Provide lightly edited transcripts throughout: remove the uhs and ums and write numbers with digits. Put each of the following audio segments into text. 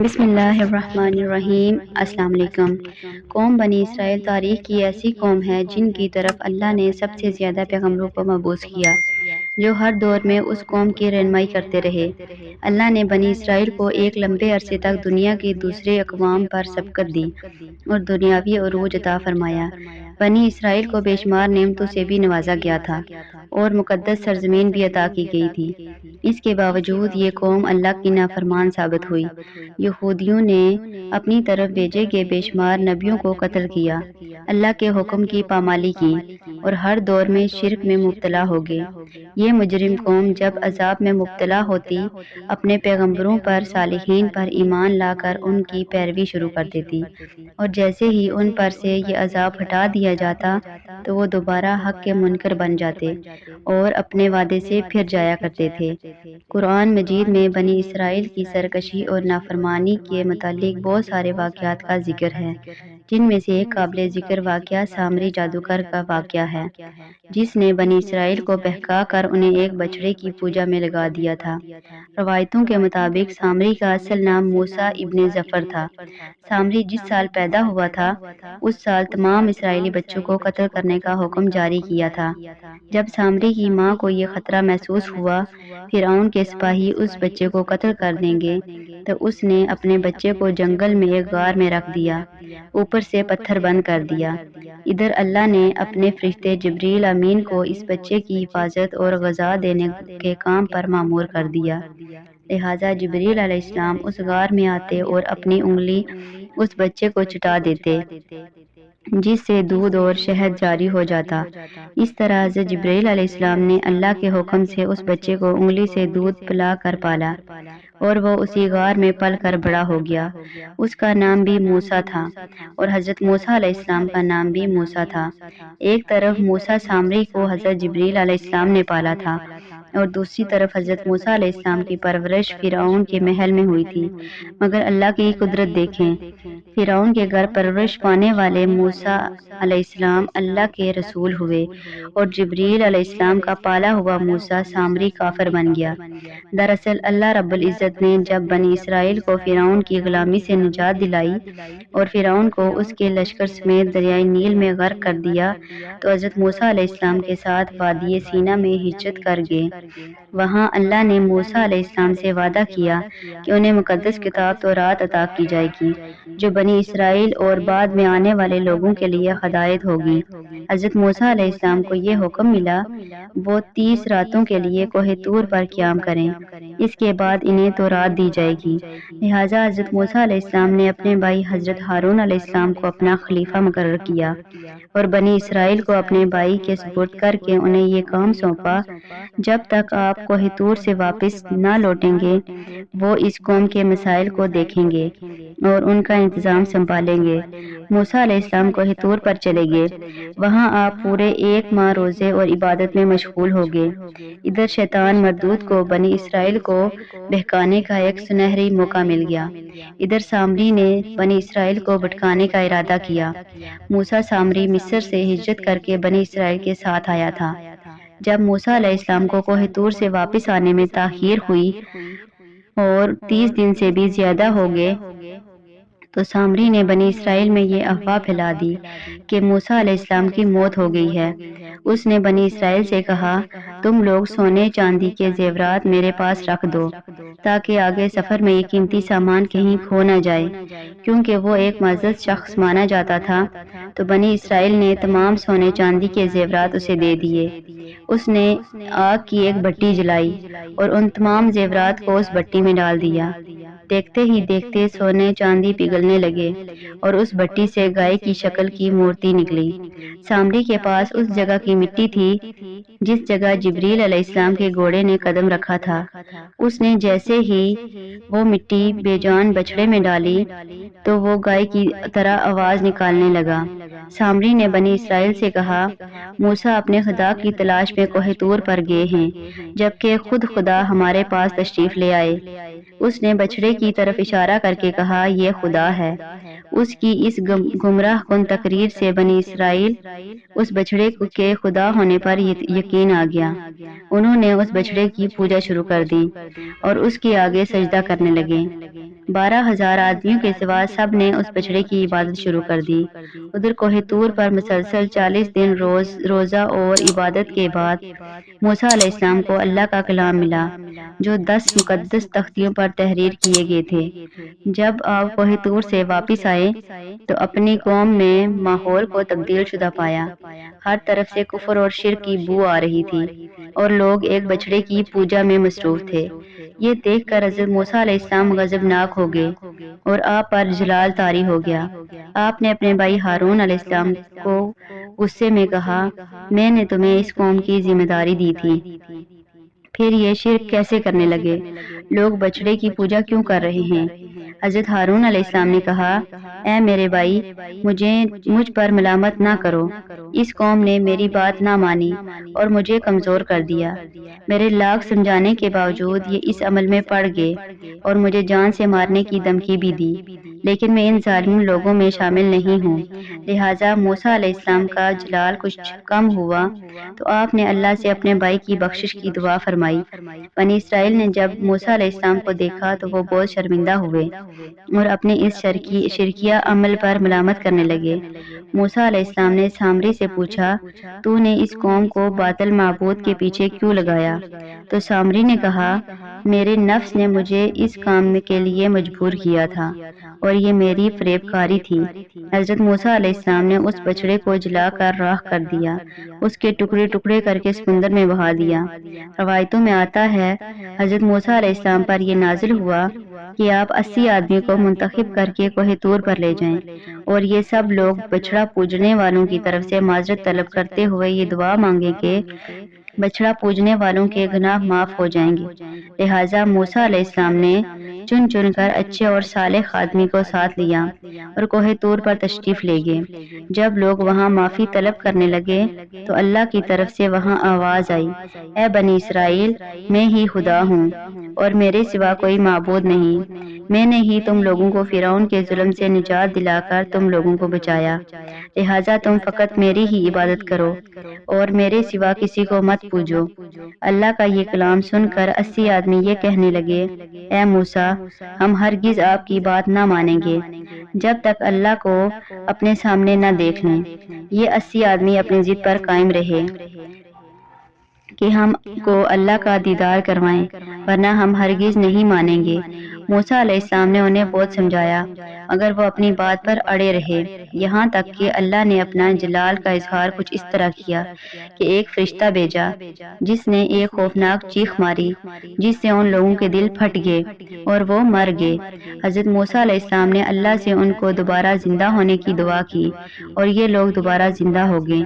بسم اللہ الرحمن الرحیم۔ السلام علیکم۔ قوم بنی اسرائیل تاریخ کی ایسی قوم ہے جن کی طرف اللہ نے سب سے زیادہ پیغمبروں کو مبعوث کیا، جو ہر دور میں اس قوم کی رہنمائی کرتے رہے۔ اللہ نے بنی اسرائیل کو ایک لمبے عرصے تک دنیا کی دوسرے اقوام پر سبقت دی اور دنیاوی عروج عطا فرمایا۔ بنی اسرائیل کو بے شمار نعمتوں سے بھی نوازا گیا تھا اور مقدس سرزمین بھی عطا کی گئی تھی۔ اس کے باوجود یہ قوم اللہ کی نافرمان ثابت ہوئی۔ یہودیوں نے اپنی طرف بھیجے گئے بے شمار نبیوں کو قتل کیا، اللہ کے حکم کی پامالی کی اور ہر دور میں شرک میں مبتلا ہو گئے۔ یہ مجرم قوم جب عذاب میں مبتلا ہوتی، اپنے پیغمبروں پر، صالحین پر ایمان لا کر ان کی پیروی شروع کر دیتی، اور جیسے ہی ان پر سے یہ عذاب ہٹا دیا جاتا تو وہ دوبارہ حق کے منکر بن جاتے اور اپنے وعدے سے پھر جایا کرتے تھے۔ قرآن مجید میں بنی اسرائیل کی سرکشی اور نافرمانی کے متعلق بہت سارے واقعات کا ذکر ہے، جن میں سے ایک قابل ذکر واقعہ سامری جادوگر کا واقعہ ہے، جس نے بنی اسرائیل کو بہکا کر انہیں ایک بچڑے کی پوجا میں لگا دیا تھا۔ روایتوں کے مطابق سامری کا اصل نام موسیٰ ابن ظفر تھا۔ سامری جس سال پیدا ہوا تھا، اس سال تمام اسرائیلی بچوں کو قتل کرنے کا حکم جاری کیا تھا۔ جب سامری کی ماں کو یہ خطرہ محسوس ہوا فرعون کے سپاہی اس بچے کو قتل کر دیں گے، تو اس نے اپنے بچے کو جنگل میں ایک غار میں رکھ دیا، اوپر سے پتھر بند کر دیا۔ ادھر اللہ نے اپنے فرشتے جبریل امین کو اس بچے کی حفاظت اور غذا دینے کے کام پر مامور کر دیا۔ لہٰذا جبریل علیہ السلام اس غار میں آتے اور اپنی انگلی اس بچے کو چٹا دیتے، جس سے دودھ اور شہد جاری ہو جاتا۔ اس طرح حضرت جبرائیل علیہ السلام نے اللہ کے حکم سے اس بچے کو انگلی سے دودھ پلا کر پالا، اور وہ اسی غار میں پل کر بڑا ہو گیا۔ اس کا نام بھی موسیٰ تھا، اور حضرت موسیٰ علیہ السلام کا نام بھی موسیٰ تھا۔ ایک طرف موسیٰ سامری کو حضرت جبریل علیہ السلام نے پالا تھا، اور دوسری طرف حضرت موسیٰ علیہ السلام کی پرورش فرعون کے محل میں ہوئی تھی۔ مگر اللہ کی قدرت دیکھیں، فرعون کے گھر پرورش پانے والے موسیٰ علیہ السلام اللہ کے رسول ہوئے، اور جبریل علیہ السلام کا پالا ہوا موسیٰ سامری کافر بن گیا۔ دراصل اللہ رب العزت نے جب بنی اسرائیل کو فرعون کی غلامی سے نجات دلائی اور فرعون کو اس کے لشکر سمیت دریائے نیل میں غرق کر دیا، تو حضرت موسیٰ علیہ السلام کے ساتھ وادی سینا میں ہجرت کر گئے۔ وہاں اللہ نے موسیٰ علیہ السلام سے وعدہ کیا کہ انہیں مقدس کتاب تورات عطا کی جائے گی، جو بنی اسرائیل اور بعد میں آنے والے لوگوں کے لیے ہدایت ہوگی۔ حضرت موسیٰ علیہ السلام کو یہ حکم ملا وہ 30 راتوں کے لیے کوہ طور پر قیام کریں، اس کے بعد انہیں تورات دی جائے گی۔ لہٰذا حضرت موسیٰ علیہ السلام نے اپنے بھائی حضرت ہارون علیہ السلام کو اپنا خلیفہ مقرر کیا اور بنی اسرائیل کو اپنے بھائی کے سپرد کر کے انہیں یہ کام سونپا، جب تک آپ کوہ طور سے واپس نہ لوٹیں گے وہ اس قوم کے مسائل کو دیکھیں گے اور ان کا انتظام سنبھالیں گے۔ موسیٰ علیہ السلام کوہ طور پر چلے گئے، وہاں آپ پورے 1 ماہ روزے اور عبادت میں مشغول ہو گئے۔ ادھر شیطان مردود کو بنی اسرائیل کو بہکانے کا ایک سنہری موقع مل گیا۔ ادھر سامری نے بنی اسرائیل کو بھٹکانے کا ارادہ کیا۔ موسیٰ سامری مصر سے ہجرت کر کے بنی اسرائیل کے ساتھ آیا تھا۔ جب موسیٰ علیہ السلام کو کوہ طور سے واپس آنے میں تاخیر ہوئی اور 30 دن سے بھی زیادہ ہو گئے، تو سامری نے بنی اسرائیل میں یہ افواہ پھیلا دی کہ موسیٰ علیہ السلام کی موت ہو گئی ہے۔ اس نے بنی اسرائیل سے کہا، تم لوگ سونے چاندی کے زیورات میرے پاس رکھ دو تاکہ آگے سفر میں یہ قیمتی سامان کہیں کھو نہ جائے، کیونکہ وہ ایک معزز شخص مانا جاتا تھا۔ تو بنی اسرائیل نے تمام سونے چاندی کے زیورات اسے دے دیے۔ اس نے آگ کی ایک بھٹی جلائی اور ان تمام زیورات کو اس بھٹی میں ڈال دیا۔ دیکھتے ہی دیکھتے سونے چاندی پگھلنے لگے اور اس بھٹی سے گائے کی شکل کی مورتی نکلی۔ سامری کے پاس اس جگہ کی مٹی تھی جس جگہ جبریل علیہ السلام کے گھوڑے نے قدم رکھا تھا۔ اس نے جیسے ہی وہ مٹی بے جان بچڑے میں ڈالی تو وہ گائے کی طرح آواز نکالنے لگا۔ سامری نے بنی اسرائیل سے کہا، موسیٰ اپنے خدا کی تلاش میں کوہ طور پر گئے ہیں، جبکہ خود خدا ہمارے پاس تشریف لے آئے۔ اس نے بچڑے کی طرف اشارہ کر کے کہا، یہ خدا ہے۔ اس کی اس گمراہ کن تقریر سے بنی اسرائیل اس بچڑے کے خدا ہونے پر یقین آ گیا۔ انہوں نے اس بچڑے کی پوجا شروع کر دی اور اس کے آگے سجدہ کرنے لگے۔ 12,000 آدمیوں کے سوا سب نے اس بچڑے کی عبادت شروع کر دی۔ ادھر کوہ طور پر مسلسل 40 دن روزہ اور عبادت کے بعد موسیٰ علیہ السلام کو اللہ کا کلام ملا جو 10 مقدس تختیوں پر تحریر کیے گئے تھے۔ جب آپ کوہ طور سے واپس آئے تو اپنی قوم میں ماحول کو تبدیل شدہ پایا۔ ہر طرف سے کفر اور شرک کی بو آ رہی تھی اور لوگ ایک بچڑے کی پوجا میں مصروف تھے۔ یہ دیکھ کر حضرت موسیٰ علیہ السلام غضبناک ہو گئے اور آپ پر جلال طاری ہو گیا۔ آپ نے اپنے بھائی ہارون علیہ السلام کو غصے میں کہا، میں نے تمہیں اس قوم کی ذمہ داری دی تھی، پھر یہ شرک کیسے کرنے لگے؟ لوگ بچڑے کی پوجا کیوں کر رہے ہیں؟ حضرت ہارون علیہ السلام نے کہا، اے میرے بھائی، مجھ پر ملامت نہ کرو۔ اس قوم نے میری بات نہ مانی اور مجھے کمزور کر دیا۔ میرے لاکھ سمجھانے کے باوجود یہ اس عمل میں پڑ گئے اور مجھے جان سے مارنے کی دھمکی بھی دی، لیکن میں ان ظالم لوگوں میں شامل نہیں ہوں۔ لہٰذا موسیٰ علیہ السلام کا جلال کچھ کم ہوا تو آپ نے اللہ سے اپنے بھائی کی بخشش کی دعا فرمائی۔ بنی اسرائیل نے جب موسیٰ علیہ السلام کو دیکھا تو وہ بہت شرمندہ ہوئے اور اپنے اس شرکیہ عمل پر ملامت کرنے لگے۔ موسیٰ علیہ السلام نے سامری سے پوچھا، تو نے اس قوم کو باطل معبود کے پیچھے کیوں لگایا؟ تو سامری نے کہا، میرے نفس نے مجھے اس کام کے لیے مجبور کیا تھا اور یہ میری فریب کاری تھی۔ حضرت موسیٰ علیہ السلام نے اس بچڑے کو جلا کر راکھ کر دیا، اس کے ٹکڑے ٹکڑے کر کے سمندر میں بہا دیا۔ روایتوں میں آتا ہے حضرت موسیٰ علیہ السلام پر یہ نازل ہوا کہ آپ 80 آدمی کو منتخب کر کے کوہ طور پر لے جائیں اور یہ سب لوگ بچڑا پوجنے والوں کی طرف سے معذرت طلب کرتے ہوئے یہ دعا مانگیں کہ بچڑا پوجنے والوں کے گناہ معاف ہو جائیں گے۔ لہٰذا موسیٰ علیہ السلام نے چن چن کر اچھے اور صالح آدمی کو ساتھ لیا اور کوہ طور پر تشریف لے گئے۔ جب لوگ وہاں معافی طلب کرنے لگے تو اللہ کی طرف سے وہاں آواز آئی، اے بنی اسرائیل، میں ہی خدا ہوں اور میرے سوا کوئی معبود نہیں۔ میں نے ہی تم لوگوں کو فرعون کے ظلم سے نجات دلا کر تم لوگوں کو بچایا، لہٰذا تم فقط میری ہی عبادت کرو اور میرے سوا کسی کو مت پوجو۔ اللہ کا یہ کلام سن کر 80 آدمی یہ کہنے لگے، اے موسیٰ، ہم ہرگز آپ کی بات نہ مانیں گے جب تک اللہ کو اپنے سامنے نہ دیکھ لیں۔ یہ 80 آدمی اپنی ضد پر قائم رہے کہ ہم کو اللہ کا دیدار کروائیں، ورنہ ہم ہرگز نہیں مانیں گے۔ موسیٰ علیہ السلام نے انہیں بہت سمجھایا مگر وہ اپنی بات پر اڑے رہے، یہاں تک کہ اللہ نے اپنا جلال کا اظہار کچھ اس طرح کیا کہ ایک فرشتہ بھیجا جس نے ایک خوفناک چیخ ماری جس سے ان لوگوں کے دل پھٹ گئے اور وہ مر گئے۔ حضرت موسیٰ علیہ السلام نے اللہ سے ان کو دوبارہ زندہ ہونے کی دعا کی اور یہ لوگ دوبارہ زندہ ہو گئے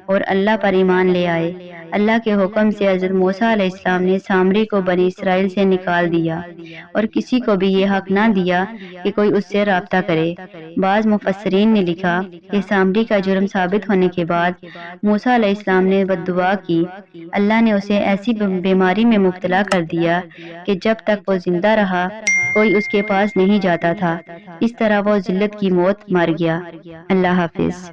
اور اللہ پر ایمان لے آئے۔ اللہ کے حکم سے حضرت موسیٰ علیہ السلام نے سامری کو بنی اسرائیل سے نکال دیا اور کسی کو بھی یہ حق نہ دیا کہ کوئی اس سے رابطہ کرے۔ بعض مفسرین نے لکھا کہ سامری کا جرم ثابت ہونے کے بعد موسیٰ علیہ السلام نے بد دعا کی، اللہ نے اسے ایسی بیماری میں مبتلا کر دیا کہ جب تک وہ زندہ رہا کوئی اس کے پاس نہیں جاتا تھا، اس طرح وہ ذلت کی موت مر گیا۔ اللہ حافظ۔